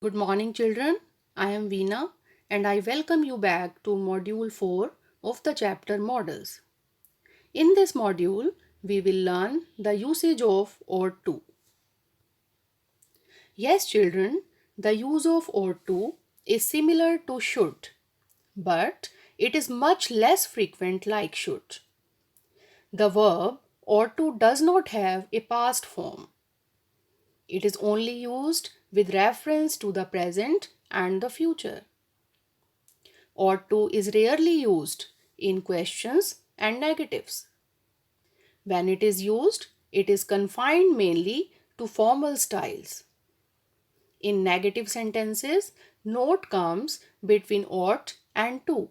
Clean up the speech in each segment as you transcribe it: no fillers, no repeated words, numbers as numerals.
Good morning, children. I am Veena and I welcome you back to Module 4 of the chapter Models. In this module, we will learn the usage of ought to. Yes, children, the use of ought to is similar to should, but it is much less frequent like should. The verb ought to does not have a past form. It is only used with reference to the present and the future. Ought to is rarely used in questions and negatives. When it is used, it is confined mainly to formal styles. In negative sentences, note comes between ought and to.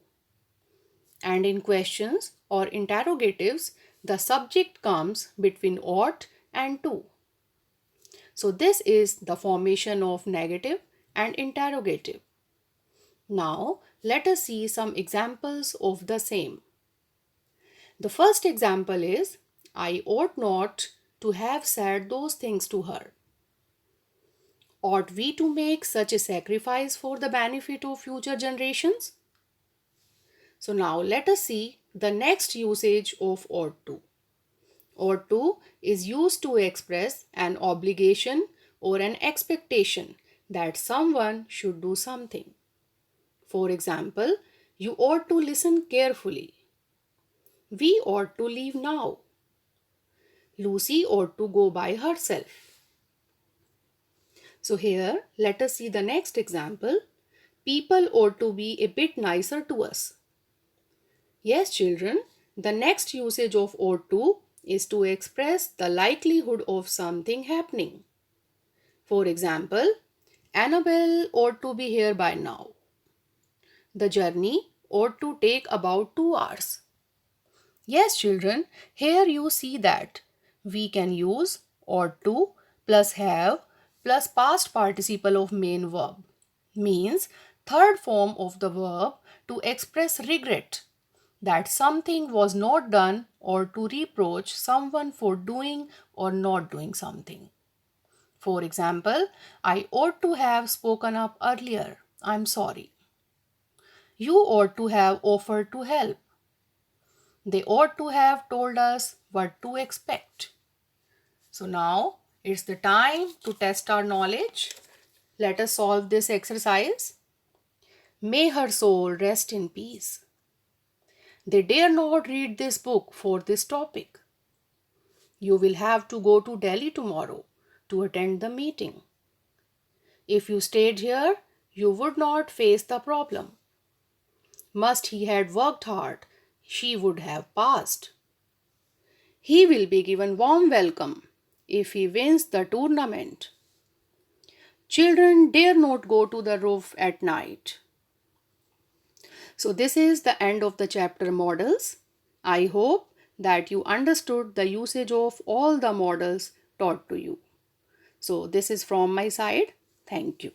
And in questions or interrogatives, the subject comes between ought and to. So this is the formation of negative and interrogative. Now let us see some examples of the same. The first example is, I ought not to have said those things to her. Ought we to make such a sacrifice for the benefit of future generations? So now let us see the next usage of ought to. Ought to is used to express an obligation or an expectation that someone should do something. For example, you ought to listen carefully. We ought to leave now. Lucy ought to go by herself. So here, let us see the next example. People ought to be a bit nicer to us. Yes, children, the next usage of ought to is to express the likelihood of something happening. For example, Annabelle ought to be here by now. The journey ought to take about 2 hours. Yes, children, here you see that we can use ought to plus have plus past participle of main verb, means third form of the verb, to express regret that something was not done or to reproach someone for doing or not doing something. For example, I ought to have spoken up earlier. I'm sorry. You ought to have offered to help. They ought to have told us what to expect. So now it's the time to test our knowledge. Let us solve this exercise. May her soul rest in peace. They dare not read this book for this topic. You will have to go to Delhi tomorrow to attend the meeting. If you stayed here, you would not face the problem. Must he had worked hard, she would have passed. He will be given warm welcome if he wins the tournament. Children dare not go to the roof at night. So this is the end of the chapter models. I hope that you understood the usage of all the models taught to you. So this is from my side. Thank you.